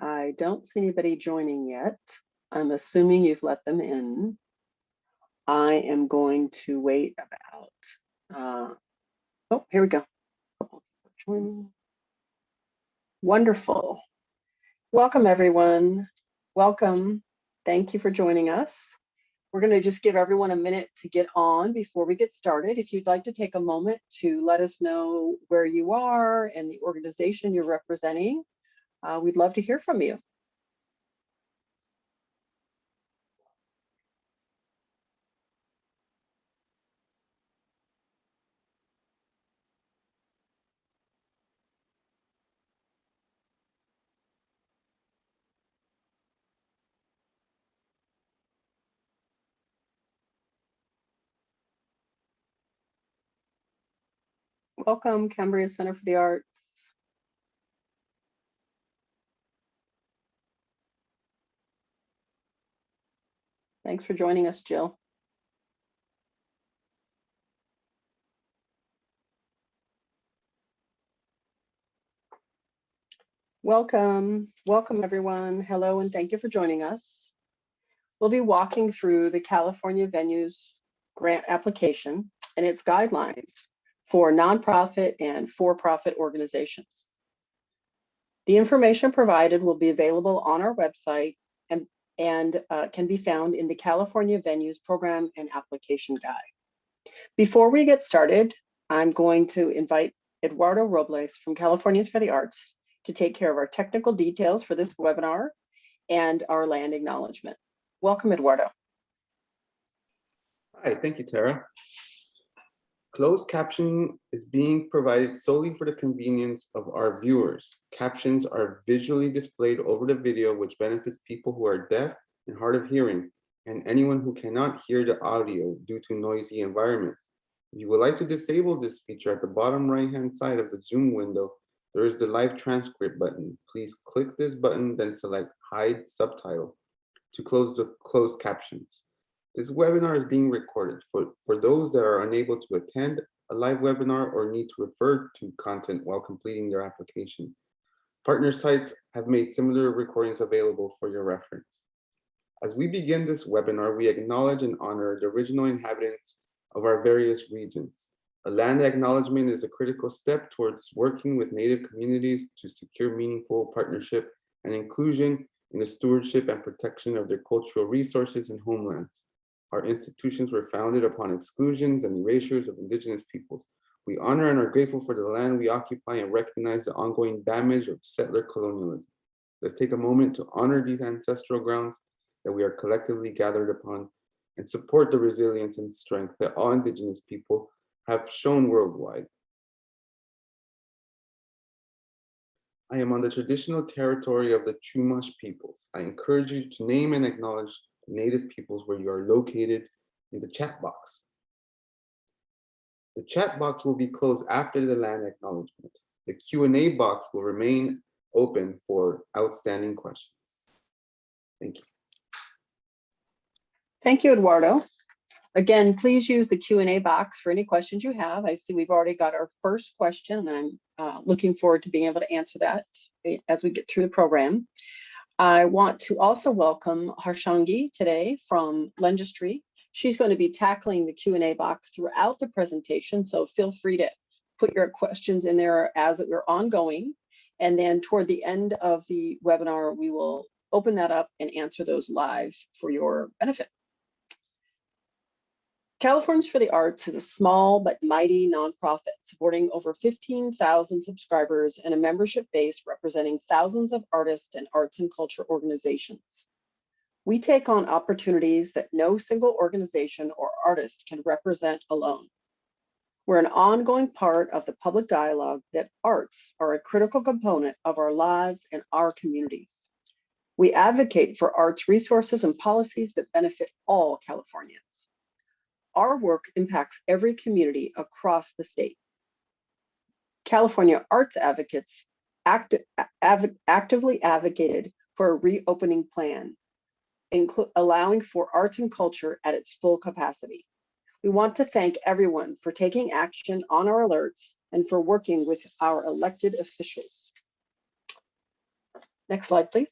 I don't see anybody joining yet. I'm assuming you've let them in. I am going to wait about, oh, here we go. Joining. Wonderful. Welcome, everyone. Welcome. Thank you for joining us. We're going to just give everyone a minute to get on before we get started. If you'd like to take a moment to let us know where you are and the organization you're representing, we'd love to hear from you. Welcome, Cambria Center for the Arts. Thanks for joining us, Jill. Welcome, everyone. Hello, and thank you for joining us. We'll be walking through the California Venues grant application and its guidelines for nonprofit and for-profit organizations. The information provided will be available on our website and can be found in the California Venues Program and Application Guide. Before we get started, I'm going to invite Eduardo Robles from Californians for the Arts to take care of our technical details for this webinar and our land acknowledgement. Welcome, Eduardo. Hi, thank you, Tara. Closed captioning is being provided solely for the convenience of our viewers. Captions are visually displayed over the video, which benefits people who are deaf and hard of hearing, and anyone who cannot hear the audio due to noisy environments. If you would like to disable this feature, at the bottom right-hand side of the Zoom window, there is the live transcript button. Please click this button, then select Hide Subtitle to close the closed captions. This webinar is being recorded. For those that are unable to attend a live webinar or need to refer to content while completing their application, partner sites have made similar recordings available for your reference. As we begin this webinar, we acknowledge and honor the original inhabitants of our various regions. A land acknowledgement is a critical step towards working with Native communities to secure meaningful partnership and inclusion in the stewardship and protection of their cultural resources and homelands. Our institutions were founded upon exclusions and erasures of Indigenous peoples. We honor and are grateful for the land we occupy and recognize the ongoing damage of settler colonialism. Let's take a moment to honor these ancestral grounds that we are collectively gathered upon and support the resilience and strength that all Indigenous people have shown worldwide. I am on the traditional territory of the Chumash peoples. I encourage you to name and acknowledge Native peoples where you are located in the chat box. The chat box will be closed after the land acknowledgement. The Q&A box will remain open for outstanding questions. Thank you. Thank you, Eduardo. Again, please use the Q&A box for any questions you have. I see we've already got our first question, and I'm looking forward to being able to answer that as we get through the program. I want to also welcome Harshangi today from Lendistry. She's going to be tackling the Q&A box throughout the presentation, so feel free to put your questions in there as we're ongoing. And then toward the end of the webinar, we will open that up and answer those live for your benefit. Californians for the Arts is a small but mighty nonprofit supporting over 15,000 subscribers and a membership base representing thousands of artists and arts and culture organizations. We take on opportunities that no single organization or artist can represent alone. We're an ongoing part of the public dialogue that arts are a critical component of our lives and our communities. We advocate for arts resources and policies that benefit all Californians. Our work impacts every community across the state. California arts advocates actively advocated for a reopening plan, allowing for arts and culture at its full capacity. We want to thank everyone for taking action on our alerts and for working with our elected officials. Next slide, please.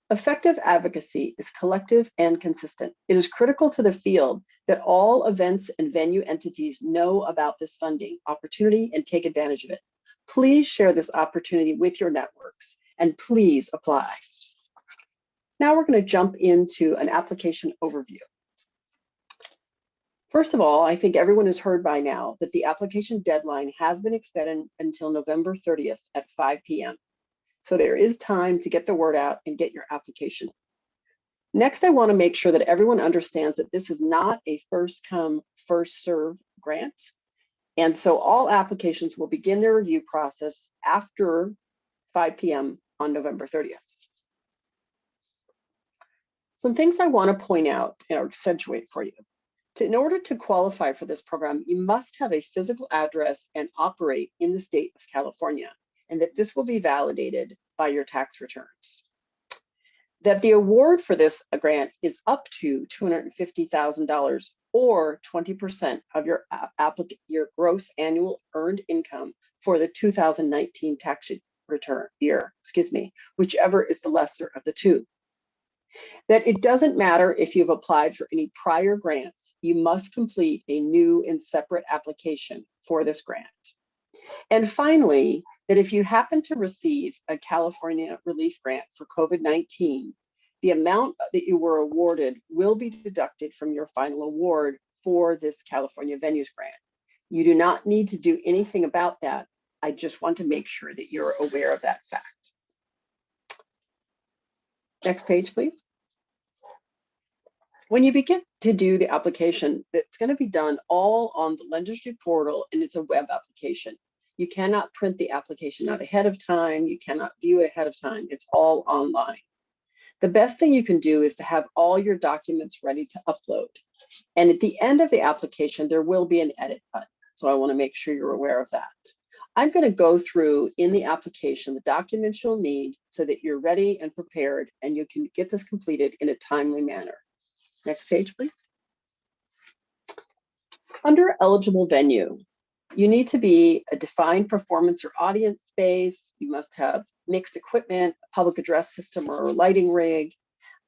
Effective advocacy is collective and consistent. It is critical to the field that all events and venue entities know about this funding opportunity and take advantage of it. Please share this opportunity with your networks and please apply. Now we're going to jump into an application overview. First of all, I think everyone has heard by now that the application deadline has been extended until November 30th at 5 p.m. So there is time to get the word out and get your application. Next, I want to make sure that everyone understands that this is not a first come, first serve grant. And so all applications will begin their review process after 5 p.m. on November 30th. Some things I want to point out or accentuate for you. In order to qualify for this program, you must have a physical address and operate in the state of California, and that this will be validated by your tax returns. That the award for this grant is up to $250,000 or 20% of your gross annual earned income for the 2019 tax return year, whichever is the lesser of the two. That it doesn't matter if you've applied for any prior grants, you must complete a new and separate application for this grant. And finally, that if you happen to receive a California relief grant for COVID-19, the amount that you were awarded will be deducted from your final award for this California Venues grant. You do not need to do anything about that. I just want to make sure that you're aware of that fact. Next page, please. When you begin to do the application, it's going to be done all on the Lenders portal, and it's a web application. You cannot print the application out ahead of time. You cannot view it ahead of time. It's all online. The best thing you can do is to have all your documents ready to upload. And at the end of the application, there will be an edit button. So I want to make sure you're aware of that. I'm going to go through in the application the documents you'll need so that you're ready and prepared and you can get this completed in a timely manner. Next page, please. Under eligible venue, you need to be a defined performance or audience space. You must have mixed equipment, a public address system or a lighting rig.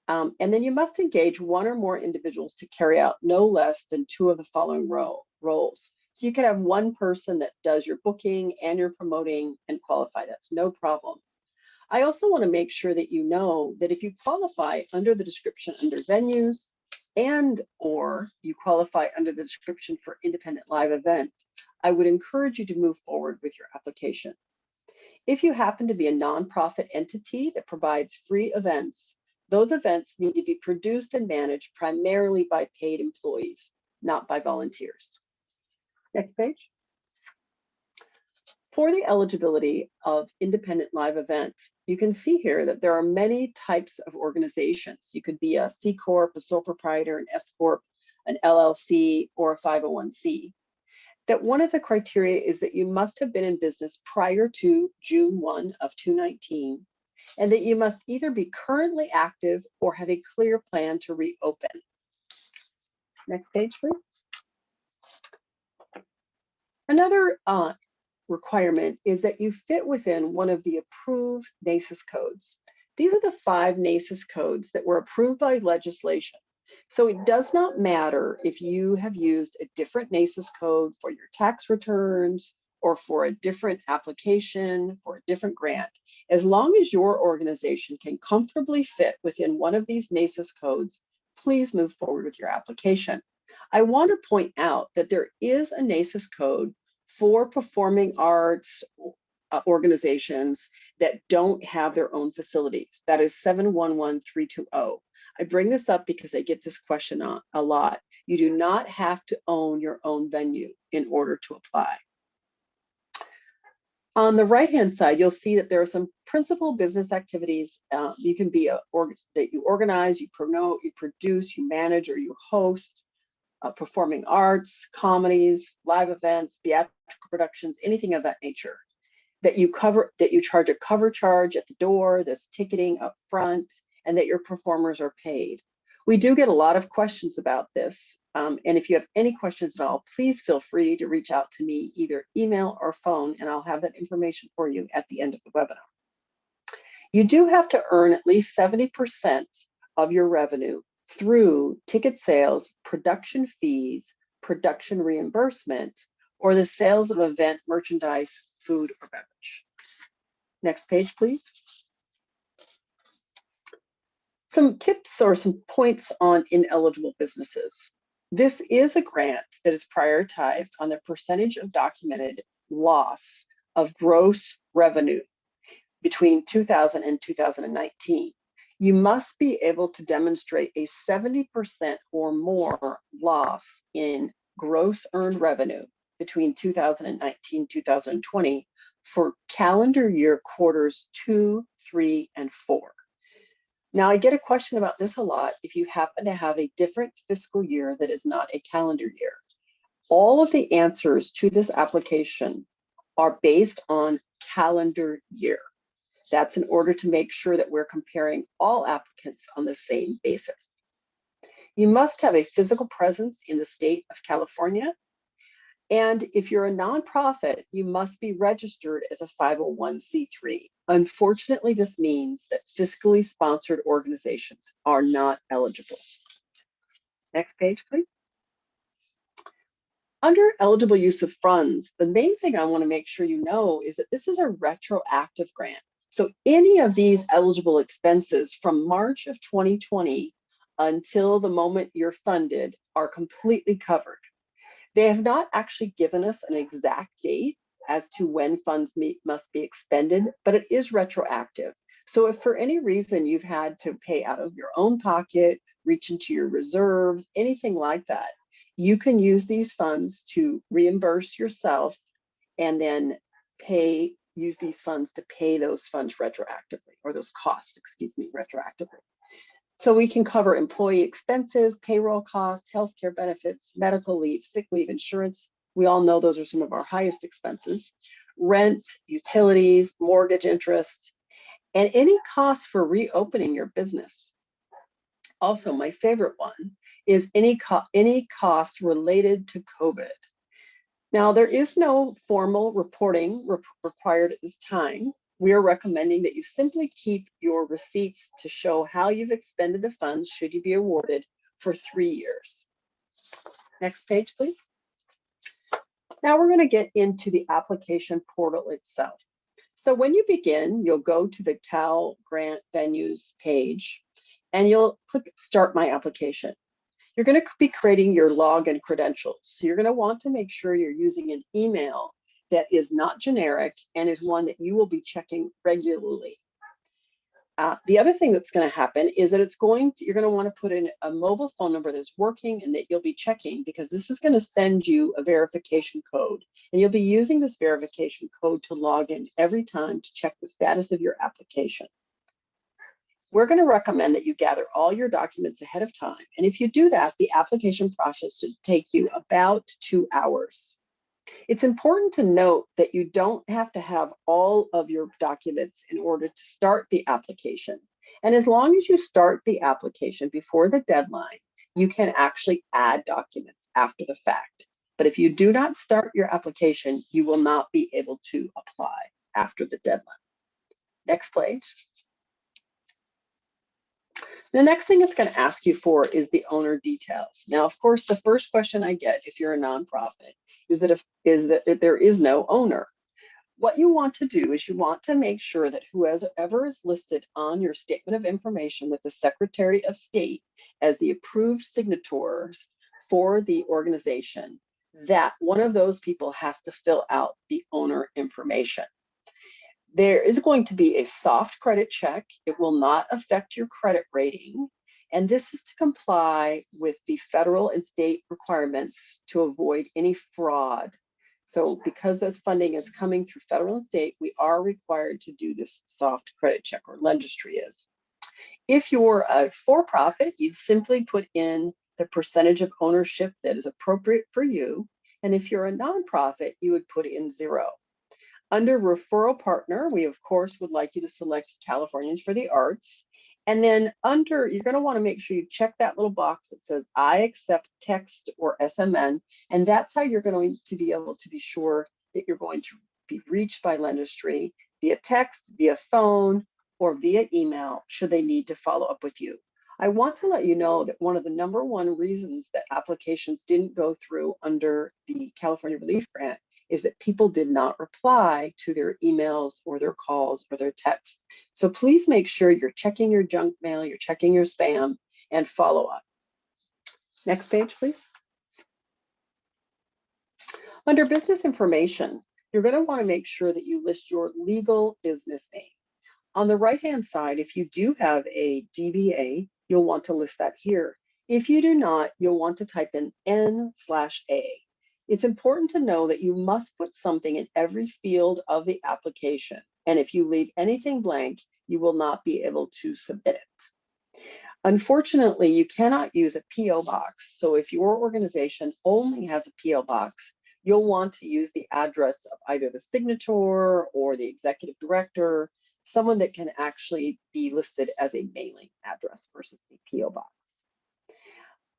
And then you must engage one or more individuals to carry out no less than 2 of the following roles. So you can have one person that does your booking and your promoting and qualify. That's no problem. I also want to make sure that you know that if you qualify under the description under venues and or you qualify under the description for independent live event, I would encourage you to move forward with your application. If you happen to be a nonprofit entity that provides free events, those events need to be produced and managed primarily by paid employees, not by volunteers. Next page. For the eligibility of independent live event, you can see here that there are many types of organizations. You could be a C Corp, a sole proprietor, an S Corp, an LLC, or a 501c. That one of the criteria is that you must have been in business prior to June 1 of 2019, and that you must either be currently active or have a clear plan to reopen. Next page, please. Another requirement is that you fit within one of the approved NACIS codes. These are the 5 NACIS codes that were approved by legislation. So it does not matter if you have used a different NACIS code for your tax returns or for a different application for a different grant. As long as your organization can comfortably fit within one of these NACIS codes, please move forward with your application. I want to point out that there is a NACIS code for performing arts organizations that don't have their own facilities. That is 711320. I bring this up because I get this question a lot. You do not have to own your own venue in order to apply. On the right-hand side, you'll see that there are some principal business activities you can be that you organize, you promote, you produce, you manage, or you host. Performing arts, comedies, live events, theatrical productions, anything of that nature. That you charge a cover charge at the door, there's ticketing up front, and that your performers are paid. We do get a lot of questions about this, and if you have any questions at all, please feel free to reach out to me, either email or phone, and I'll have that information for you at the end of the webinar. You do have to earn at least 70% of your revenue through ticket sales, production fees, production reimbursement, or the sales of event merchandise, food, or beverage. Next page, please. Some tips or some points on ineligible businesses. This is a grant that is prioritized on the percentage of documented loss of gross revenue between 2000 and 2019. You must be able to demonstrate a 70% or more loss in gross earned revenue between 2019 2020 for calendar year quarters 2, 3, and 4. Now, I get a question about this a lot if you happen to have a different fiscal year that is not a calendar year. All of the answers to this application are based on calendar year. That's in order to make sure that we're comparing all applicants on the same basis. You must have a physical presence in the state of California. And if you're a nonprofit, you must be registered as a 501c3. Unfortunately, this means that fiscally sponsored organizations are not eligible. Next page, please. Under eligible use of funds, the main thing I want to make sure you know is that this is a retroactive grant. So any of these eligible expenses from March of 2020 until the moment you're funded are completely covered. They have not actually given us an exact date as to when funds must be expended, but it is retroactive. So if for any reason you've had to pay out of your own pocket, reach into your reserves, anything like that, you can use these funds to reimburse yourself and then use these funds to pay those funds retroactively, or those costs, excuse me, retroactively. So we can cover employee expenses, payroll costs, healthcare benefits, medical leave, sick leave, insurance. We all know those are some of our highest expenses. Rent, utilities, mortgage interest, and any costs for reopening your business. Also, my favorite one is any cost related to COVID. Now, there is no formal reporting required at this time. We are recommending that you simply keep your receipts to show how you've expended the funds should you be awarded for 3 years. Next page, please. Now we're going to get into the application portal itself. So when you begin, you'll go to the Cal Grant Venues page and you'll click Start My Application. You're going to be creating your login credentials. So you're going to want to make sure you're using an email that is not generic and is one that you will be checking regularly. The other thing that's going to happen is that you're going to want to put in a mobile phone number that's working and that you'll be checking, because this is going to send you a verification code. And you'll be using this verification code to log in every time to check the status of your application. We're going to recommend that you gather all your documents ahead of time. And if you do that, the application process should take you about 2 hours. It's important to note that you don't have to have all of your documents in order to start the application. And as long as you start the application before the deadline, you can actually add documents after the fact. But if you do not start your application, you will not be able to apply after the deadline. Next page. The next thing it's going to ask you for is the owner details. Now, of course, the first question I get if you're a nonprofit is that there is no owner. What you want to do is you want to make sure that whoever is listed on your statement of information with the Secretary of State as the approved signatories for the organization, that one of those people has to fill out the owner information. There is going to be a soft credit check. It will not affect your credit rating. And this is to comply with the federal and state requirements to avoid any fraud. So because this funding is coming through federal and state, we are required to do this soft credit check, or Lendistry is. If you're a for-profit, you'd simply put in the percentage of ownership that is appropriate for you. And if you're a nonprofit, you would put in 0. Under referral partner, we of course would like you to select Californians for the Arts. And then you're going to want to make sure you check that little box that says, I accept text or SMN. And that's how you're going to be able to be sure that you're going to be reached by Lendistry via text, via phone, or via email should they need to follow up with you. I want to let you know that one of the #1 reasons that applications didn't go through under the California Relief Grant is that people did not reply to their emails or their calls or their texts. So please make sure you're checking your junk mail, you're checking your spam, and follow up. Next page, please. Under business information, you're going to want to make sure that you list your legal business name. On the right-hand side, if you do have a DBA, you'll want to list that here. If you do not, you'll want to type in N/A. It's important to know that you must put something in every field of the application. And if you leave anything blank, you will not be able to submit it. Unfortunately, you cannot use a PO box. So if your organization only has a PO box, you'll want to use the address of either the signator or the executive director, someone that can actually be listed as a mailing address versus a PO box.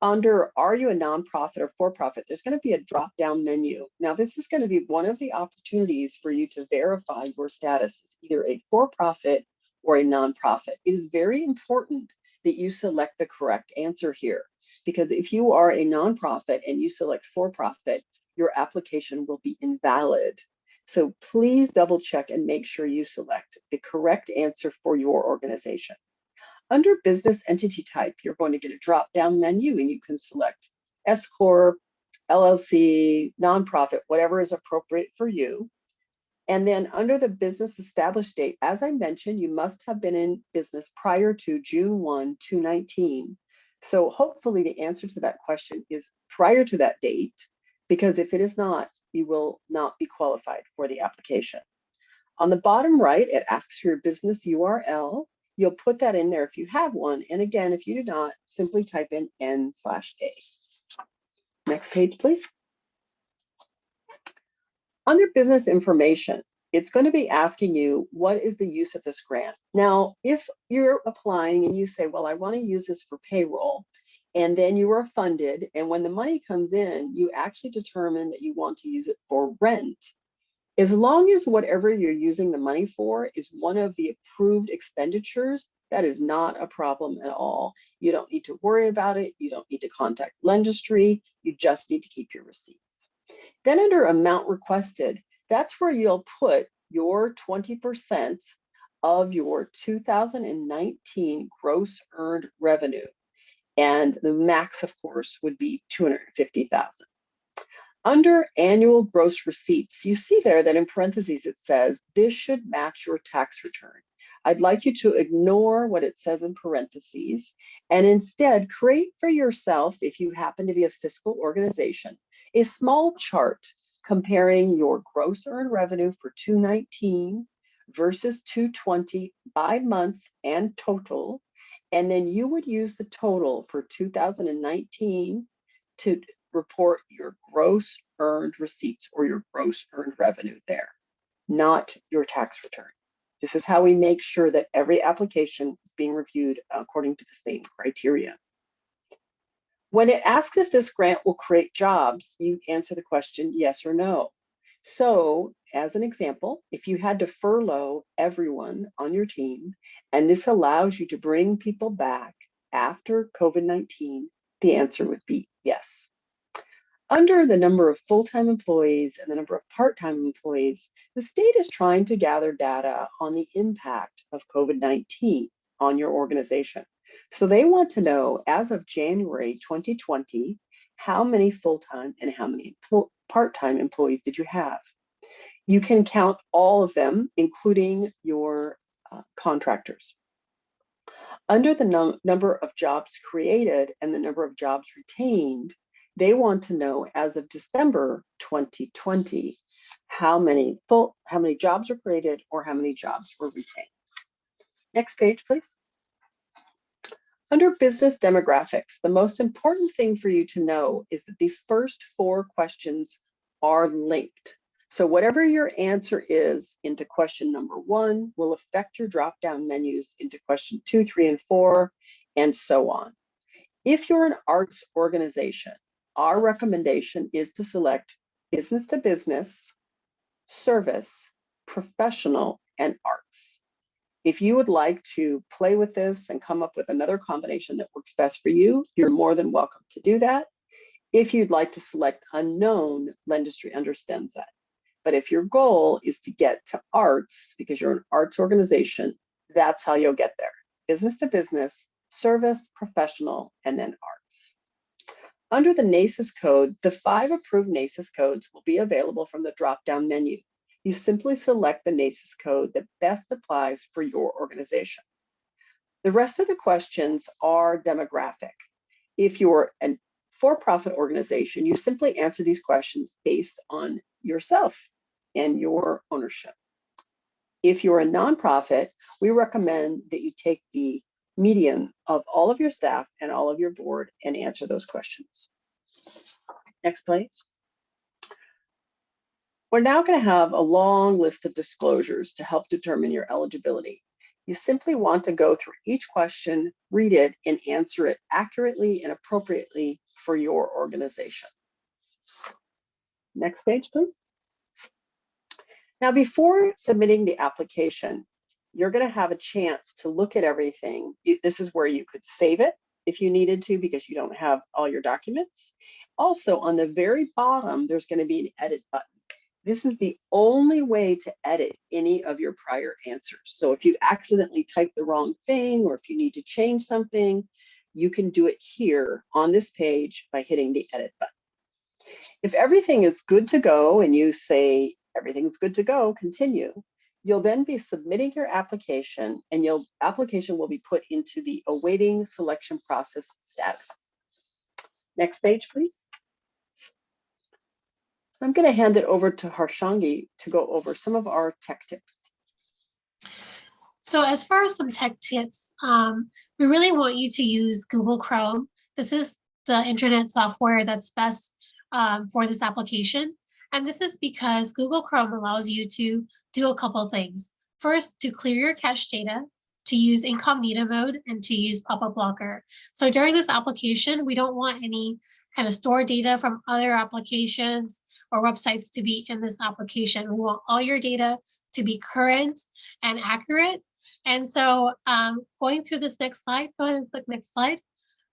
Under are you a nonprofit or for-profit, there's going to be a drop-down menu. Now, this is going to be one of the opportunities for you to verify your status as either a for-profit or a nonprofit. It is very important that you select the correct answer here, because if you are a nonprofit and you select for-profit, your application will be invalid. So please double check and make sure you select the correct answer for your organization. Under business entity type, you're going to get a drop-down menu and you can select S Corp, LLC, nonprofit, whatever is appropriate for you. And then under the business established date, as I mentioned, you must have been in business prior to June 1, 2019. So hopefully the answer to that question is prior to that date, because if it is not, you will not be qualified for the application. On the bottom right, it asks for your business URL. You'll put that in there if you have one. And again, if you do not, simply type in N/A. Next page, please. Under business information, it's going to be asking you, what is the use of this grant? Now, if you're applying and you say, well, I want to use this for payroll, and then you are funded, and when the money comes in, you actually determine that you want to use it for rent. As long as whatever you're using the money for is one of the approved expenditures, that is not a problem at all. You don't need to worry about it. You don't need to contact Lendistry. You just need to keep your receipts. Then under amount requested, that's where you'll put your 20% of your 2019 gross earned revenue. And the max, of course, would be $250,000. Under annual gross receipts, you see there that in parentheses it says, this should match your tax return. I'd like you to ignore what it says in parentheses and instead create for yourself, if you happen to be a fiscal organization, a small chart comparing your gross earned revenue for 2019 versus 2020 by month and total. And then you would use the total for 2019 to report your gross earned receipts or your gross earned revenue there, not your tax return. This is how we make sure that every application is being reviewed according to the same criteria. When it asks if this grant will create jobs, you answer the question yes or no. So, as an example, if you had to furlough everyone on your team, and this allows you to bring people back after COVID-19, the answer would be yes. Under the number of full-time employees and the number of part-time employees, the state is trying to gather data on the impact of COVID-19 on your organization. So they want to know, as of January 2020, how many full-time and how many part-time employees did you have? You can count all of them, including your contractors. Under the number of jobs created and the number of jobs retained, they want to know, as of December 2020, how many jobs were created or how many jobs were retained. Next page, please. Under business demographics, the most important thing for you to know is that the first 4 questions are linked. So whatever your answer is into question number 1 will affect your drop-down menus into question 2, 3, and 4, and so on. If you're an arts organization, our recommendation is to select business to business, service, professional, and arts. If you would like to play with this and come up with another combination that works best for you, you're more than welcome to do that. If you'd like to select unknown, Lendistry understands that. But if your goal is to get to arts, because you're an arts organization, that's how you'll get there. Business to business, service, professional, and then arts. Under the NACES code, the 5 approved NACES codes will be available from the drop-down menu. You simply select the NACES code that best applies for your organization. The rest of the questions are demographic. If you're a for-profit organization, you simply answer these questions based on yourself and your ownership. If you're a nonprofit, we recommend that you take the median of all of your staff and all of your board and answer those questions. Next, please. We're now going to have a long list of disclosures to help determine your eligibility. You simply want to go through each question, read it, and answer it accurately and appropriately for your organization. Next page, please. Now, before submitting the application, you're going to have a chance to look at everything. This is where you could save it if you needed to, because you don't have all your documents. Also, on the very bottom, there's going to be an edit button. This is the only way to edit any of your prior answers. So if you accidentally type the wrong thing, or if you need to change something, you can do it here on this page by hitting the edit button. If everything is good to go and you say everything's good to go, continue, you'll then be submitting your application, and your application will be put into the awaiting selection process status. Next page, please. I'm going to hand it over to Harshangi to go over some of our tech tips. So as far as some tech tips, we really want you to use Google Chrome. This is the internet software that's best for this application. And this is because Google Chrome allows you to do a couple of things. First, to clear your cache data, to use incognito mode, and to use pop-up blocker. So during this application, we don't want any kind of stored data from other applications or websites to be in this application. We want all your data to be current and accurate. And so going through this next slide, go ahead and click next slide.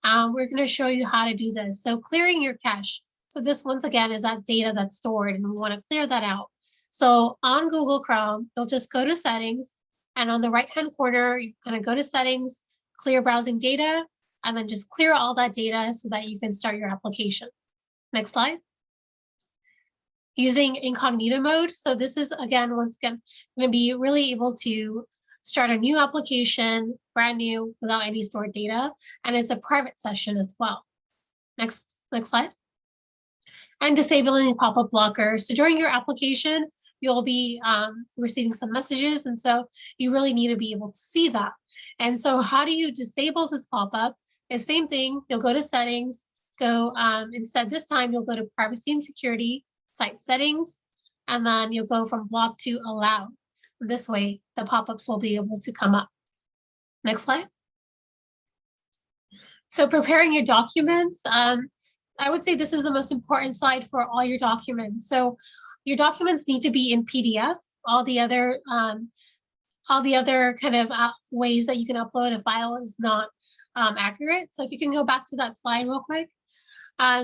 We're going to show you how to do this. So clearing your cache. So this, once again, is that data that's stored, and we want to clear that out. So on Google Chrome, you'll just go to settings, and on the right-hand corner, you're going to go to settings, clear browsing data, and then just clear all that data so that you can start your application. Next slide. Using incognito mode. So this is, again, once again, going to be really able to start a new application, brand new, without any stored data. And it's a private session as well. Next slide. And disabling pop-up blocker. So during your application, you'll be receiving some messages. And so you really need to be able to see that. And so how do you disable this pop-up? The same thing, you'll go to settings, go instead this time, you'll go to privacy and security, site settings, and then you'll go from block to allow. This way, the pop-ups will be able to come up. Next slide. So preparing your documents, I would say this is the most important slide for all your documents. So your documents need to be in PDF. All the other kind of ways that you can upload a file is not accurate. So if you can go back to that slide real quick.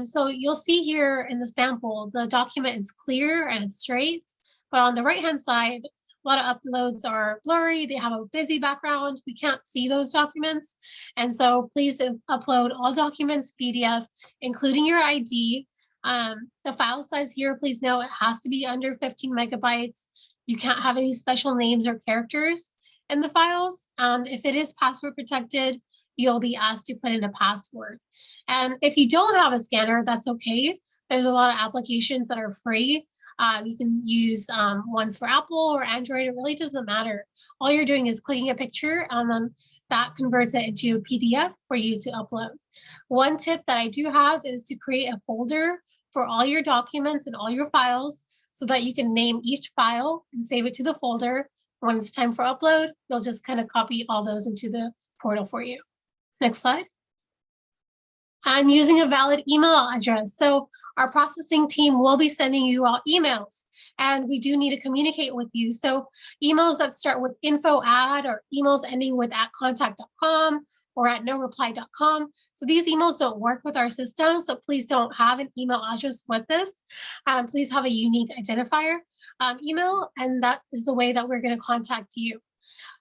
So you'll see here in the sample, the document is clear and it's straight, but on the right-hand side, a lot of uploads are blurry. They have a busy background. We can't see those documents. And so please upload all documents PDF, including your ID. The file size here, please know it has to be under 15 megabytes. You can't have any special names or characters in the files. And if it is password protected, you'll be asked to put in a password. And if you don't have a scanner, that's okay. There's a lot of applications that are free. You can use ones for Apple or Android. It really doesn't matter. All you're doing is clicking a picture, and then that converts it into a PDF for you to upload. One tip that I do have is to create a folder for all your documents and all your files so that you can name each file and save it to the folder. When it's time for upload, you'll just kind of copy all those into the portal for you. Next slide. and using a valid email address. So our processing team will be sending you out emails, and we do need to communicate with you. So emails that start with info @ or emails ending with @contact.com or @noreply.com. So these emails don't work with our system, so please don't have an email address with this. Please have a unique identifier email, and that is the way that we're going to contact you.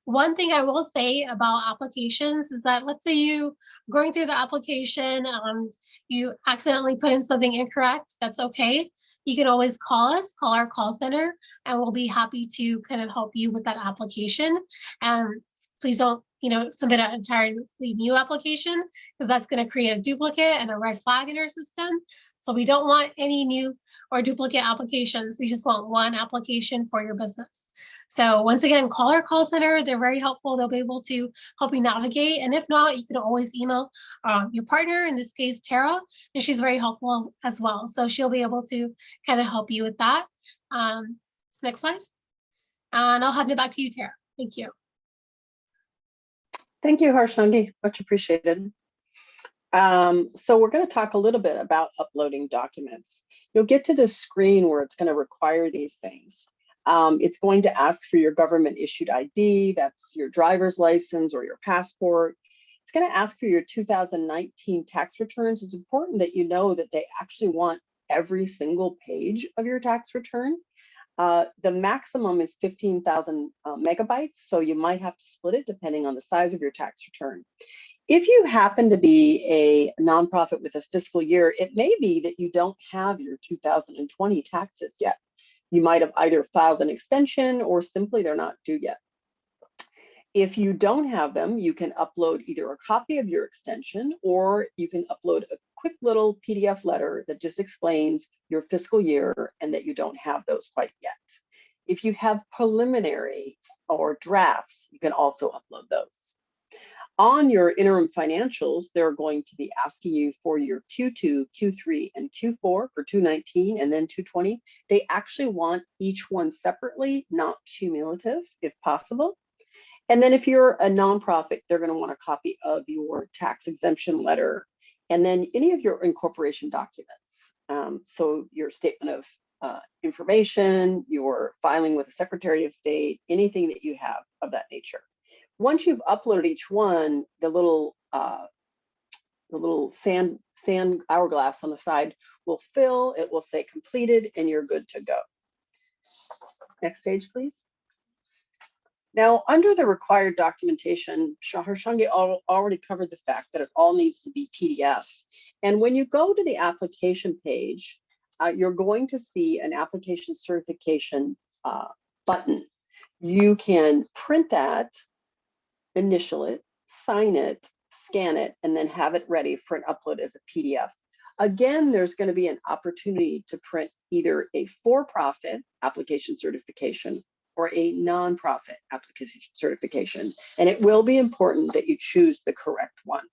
One thing I will say about applications is that, let's say you going through the application, you accidentally put in something incorrect, that's okay. You can always call us, call our call center, and we'll be happy to kind of help you with that application. And please don't, submit an entirely new application, because that's going to create a duplicate and a red flag in our system. So we don't want any new or duplicate applications. We just want one application for your business. So once again, call our call center. They're very helpful. They'll be able to help you navigate. And if not, you can always email your partner, in this case, Tara, and she's very helpful as well. So she'll be able to kind of help you with that. Next slide. And I'll hand it back to you, Tara. Thank you. Thank you, Harshangi. Much appreciated. So we're going to talk a little bit about uploading documents. You'll get to this screen where it's going to require these things. It's going to ask for your government issued ID, that's your driver's license or your passport. It's going to ask for your 2019 tax returns. It's important that you know that they actually want every single page of your tax return. The maximum is 15,000 megabytes, so you might have to split it depending on the size of your tax return. If you happen to be a nonprofit with a fiscal year, it may be that you don't have your 2020 taxes yet. You might have either filed an extension or simply they're not due yet. If you don't have them, you can upload either a copy of your extension, or you can upload a quick little PDF letter that just explains your fiscal year and that you don't have those quite yet. If you have preliminary or drafts, you can also upload those. On your interim financials, they're going to be asking you for your Q2, Q3, and Q4 for 2019 and then 2020. They actually want each one separately, not cumulative, if possible. And then if you're a nonprofit, they're going to want a copy of your tax exemption letter and then any of your incorporation documents. So your statement of information, your filing with the Secretary of State, anything that you have of that nature. Once you've uploaded each one, the little sand hourglass on the side will fill, it will say completed, and you're good to go. Next page, please. Now, under the required documentation, Harshangi already covered the fact that it all needs to be PDF. And when you go to the application page, you're going to see an application certification button. You can print that, initial it, sign it, scan it, and then have it ready for an upload as a PDF. Again, there's going to be an opportunity to print either a for-profit application certification or a nonprofit application certification, and it will be important that you choose the correct one.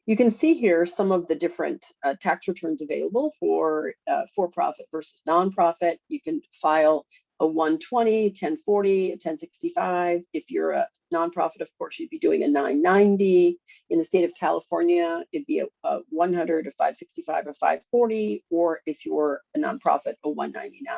You can see here some of the different tax returns available for for-profit versus nonprofit. You can file a 120, 1040, a 1065. If you're a nonprofit, of course, you'd be doing a 990. In the state of California, it'd be a 100, a 565, a 540, or if you're a nonprofit, a 199.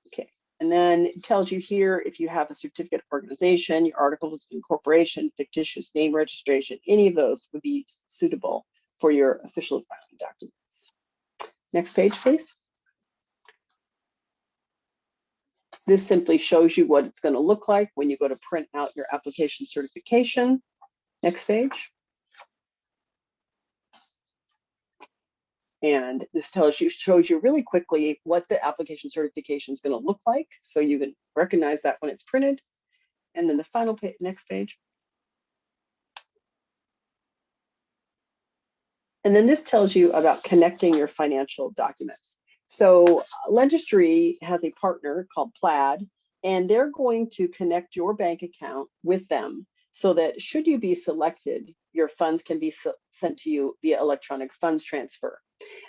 Okay, and then it tells you here if you have a certificate of organization, your articles of incorporation, fictitious name registration, any of those would be suitable for your official filing documents. Next page, please. This simply shows you what it's going to look like when you go to print out your application certification. Next page. And this shows you really quickly what the application certification is going to look like, so you can recognize that when it's printed. And then the final page, next page. And then this tells you about connecting your financial documents. So Lendistry has a partner called Plaid, and they're going to connect your bank account with them so that should you be selected, your funds can be sent to you via electronic funds transfer.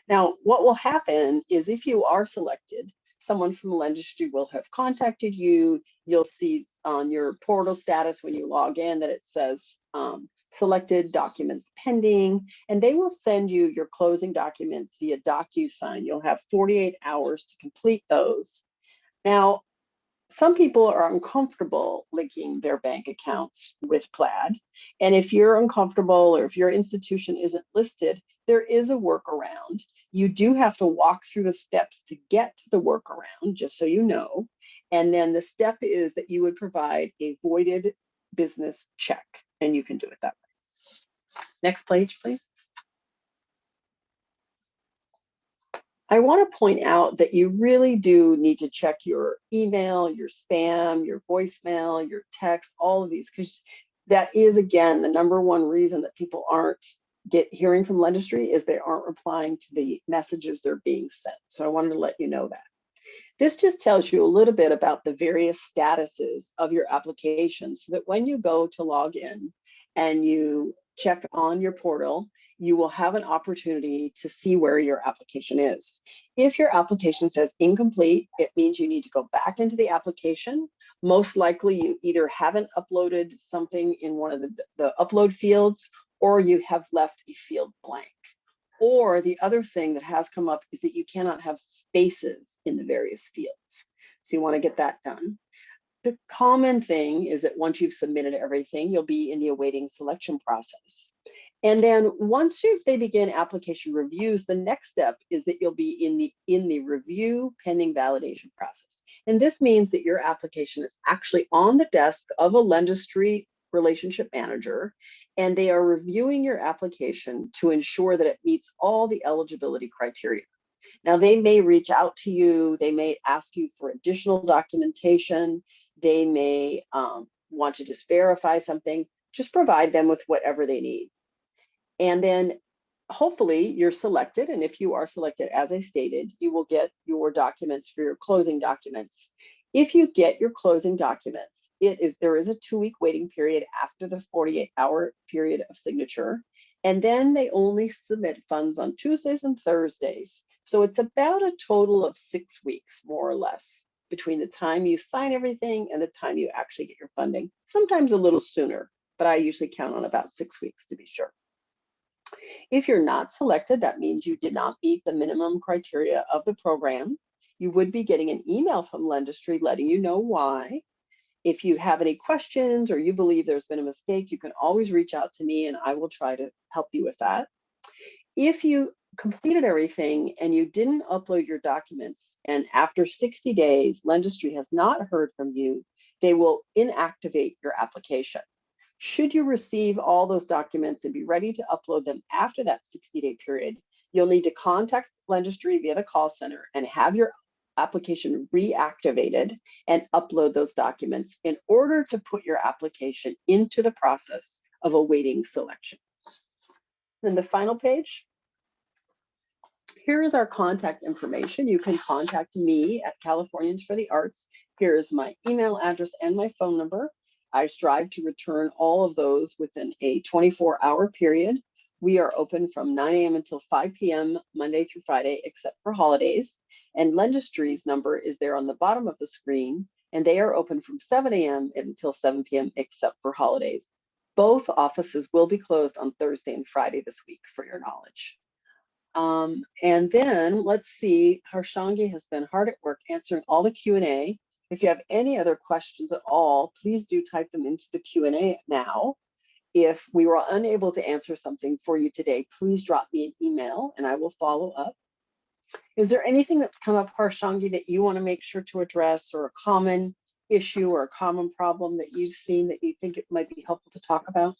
Now, what will happen is if you are selected, someone from Lendistry will have contacted you. You'll see on your portal status when you log in that it says selected documents pending, and they will send you your closing documents via DocuSign. You'll have 48 hours to complete those. Now, some people are uncomfortable linking their bank accounts with Plaid. And if you're uncomfortable or if your institution isn't listed, there is a workaround. You do have to walk through the steps to get to the workaround, just so you know. And then the step is that you would provide a voided business check, and you can do it that way. Next page, please. I want to point out that you really do need to check your email, your spam, your voicemail, your text, all of these, because that is, again, the #1 reason that people aren't hearing from Lendistry is they aren't replying to the messages they're being sent. So I wanted to let you know that. This just tells you a little bit about the various statuses of your application so that when you go to log in and you check on your portal, you will have an opportunity to see where your application is. If your application says incomplete, it means you need to go back into the application. Most likely you either haven't uploaded something in one of the upload fields, or you have left a field blank. Or the other thing that has come up is that you cannot have spaces in the various fields. So you want to get that done. The common thing is that once you've submitted everything, you'll be in the awaiting selection process. And then once they begin application reviews, the next step is that you'll be in the review pending validation process. And this means that your application is actually on the desk of a Lendistry relationship manager, and they are reviewing your application to ensure that it meets all the eligibility criteria. Now, they may reach out to you, they may ask you for additional documentation, they may want to just verify something. Just provide them with whatever they need. And then hopefully you're selected. And if you are selected, as I stated, you will get your documents for your closing documents. If you get your closing documents, there is a 2-week waiting period after the 48-hour period of signature. And then they only submit funds on Tuesdays and Thursdays. So it's about a total of 6 weeks, more or less, between the time you sign everything and the time you actually get your funding. Sometimes a little sooner, but I usually count on about 6 weeks to be sure. If you're not selected, that means you did not meet the minimum criteria of the program. You would be getting an email from Lendistry letting you know why. If you have any questions or you believe there's been a mistake, you can always reach out to me and I will try to help you with that. If you completed everything and you didn't upload your documents, and after 60 days, Lendistry has not heard from you, they will inactivate your application. Should you receive all those documents and be ready to upload them after that 60-day period, you'll need to contact Lendistry via the call center and have your application reactivated and upload those documents in order to put your application into the process of awaiting selection. Then the final page. Here is our contact information. You can contact me at Californians for the Arts. Here is my email address and my phone number. I strive to return all of those within a 24-hour period. We are open from 9 a.m. until 5 p.m. Monday through Friday, except for holidays. And Lendistry's number is there on the bottom of the screen, and they are open from 7 a.m. until 7 p.m. except for holidays. Both offices will be closed on Thursday and Friday this week, for your knowledge. And then let's see, Harshangi has been hard at work answering all the Q&A. If you have any other questions at all, please do type them into the Q&A now. If we were unable to answer something for you today, please drop me an email and I will follow up. Is there anything that's come up, Harshangi, that you want to make sure to address, or a common issue or a common problem that you've seen that you think it might be helpful to talk about?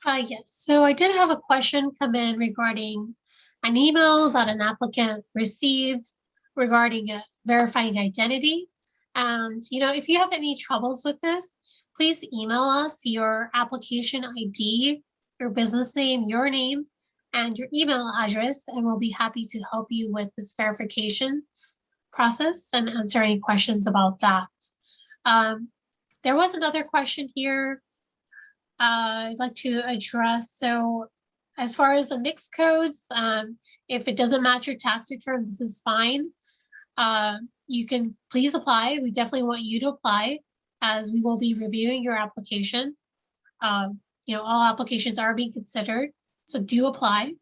Yes, so I did have a question come in regarding an email that an applicant received regarding verifying identity. And, if you have any troubles with this, please email us your application ID, your business name, your name, and your email address, and we'll be happy to help you with this verification process and answer any questions about that. There was another question here I'd like to address. So as far as the mixed codes, if it doesn't match your tax return, this is fine. you can please apply. We definitely want you to apply as we will be reviewing your application. All applications are being considered, so do apply.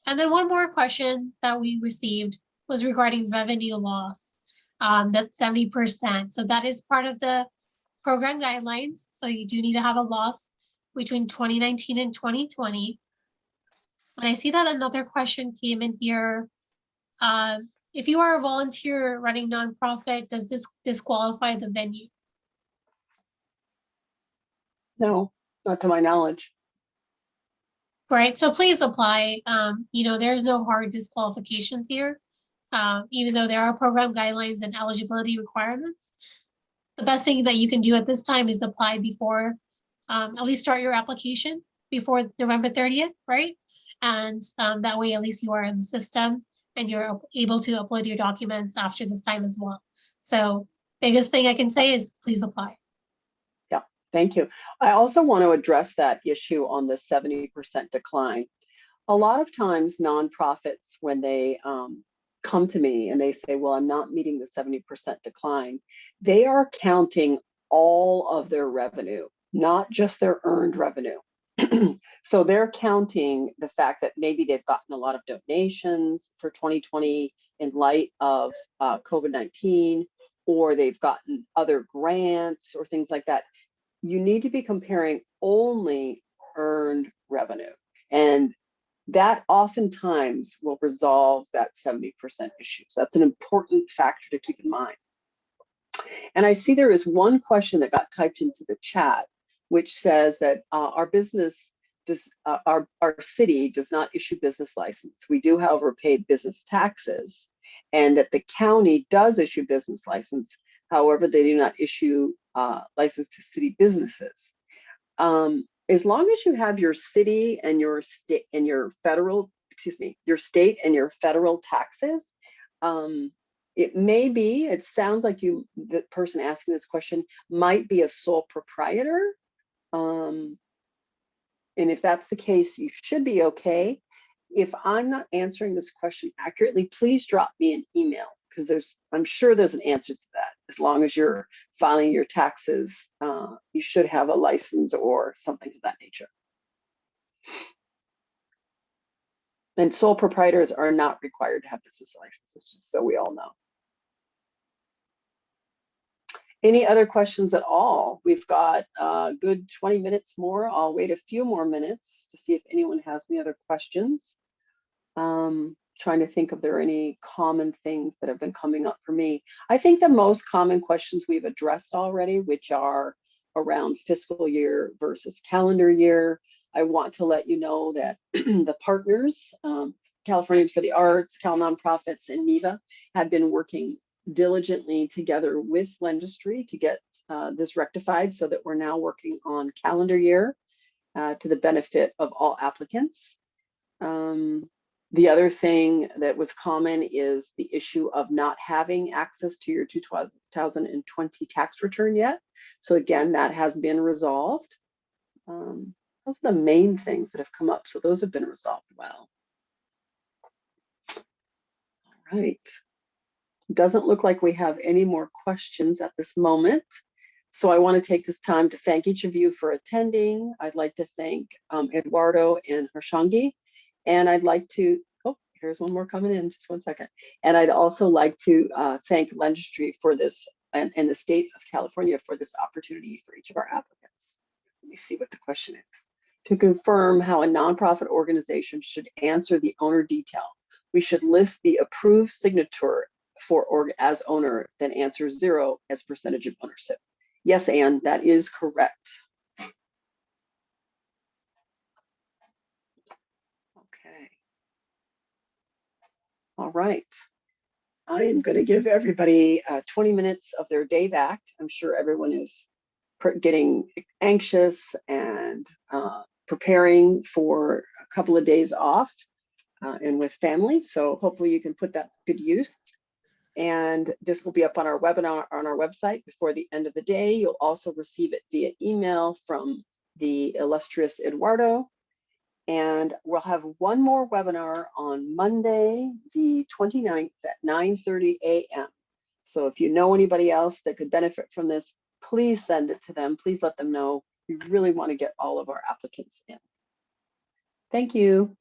And then one more question that we received was regarding revenue loss. That's 70%. So that is part of the program guidelines. So you do need to have a loss between 2019 and 2020. And I see that another question came in here. If you are a volunteer running nonprofit, does this disqualify the venue? No, not to my knowledge. Right, so please apply. There's no hard disqualifications here. Even though there are program guidelines and eligibility requirements, the best thing that you can do at this time is apply before, at least start your application before November 30th, right? And that way, at least you are in the system and you're able to upload your documents after this time as well. So biggest thing I can say is please apply. Yeah, thank you. I also want to address that issue on the 70% decline. A lot of times nonprofits, when they come to me and they say, well, I'm not meeting the 70% decline, they are counting all of their revenue, not just their earned revenue. So they're counting the fact that maybe they've gotten a lot of donations for 2020 in light of COVID-19, or they've gotten other grants or things like that. You need to be comparing only earned revenue. And that oftentimes will resolve that 70% issue. So that's an important factor to keep in mind. And I see there is one question that got typed into the chat, which says that our city does not issue business license. We do, however, pay business taxes, and that the county does issue business license. However, they do not issue license to city businesses. As long as you have your city and your state and your federal, your state and your federal taxes, it sounds like the person asking this question might be a sole proprietor. And if that's the case, you should be okay. If I'm not answering this question accurately, please drop me an email, because I'm sure there's an answer to that. As long as you're filing your taxes, you should have a license or something of that nature. And sole proprietors are not required to have business licenses, just so we all know. Any other questions at all? We've got a good 20 minutes more. I'll wait a few more minutes to see if anyone has any other questions. Trying to think if there are any common things that have been coming up for me. I think the most common questions we've addressed already, which are around fiscal year versus calendar year. I want to let you know that the partners, Californians for the Arts, Cal Nonprofits, and NEVA have been working diligently together with Lendistry to get this rectified, so that we're now working on calendar year to the benefit of all applicants. The other thing that was common is the issue of not having access to your 2020 tax return yet. So again, that has been resolved. Those are the main things that have come up. So those have been resolved well. All right. Doesn't look like we have any more questions at this moment. So I want to take this time to thank each of you for attending. I'd like to thank Eduardo and Harshangi. And I'd like to, oh, here's one more coming in, just one second. And I'd also like to thank Lendistry for this, and the state of California for this opportunity for each of our applicants. Let me see what the question is. To confirm how a nonprofit organization should answer the owner detail, we should list the approved signature for as owner, then answer 0 as percentage of ownership. Yes, Anne, that is correct. Okay. All right. I am going to give everybody 20 minutes of their day back. I'm sure everyone is getting anxious and preparing for a couple of days off and with family. So hopefully you can put that to good use. And this will be up on our webinar on our website before the end of the day. You'll also receive it via email from the illustrious Eduardo. And we'll have one more webinar on Monday, the 29th at 9:30 a.m. So if you know anybody else that could benefit from this, please send it to them. Please let them know. We really want to get all of our applicants in. Thank you.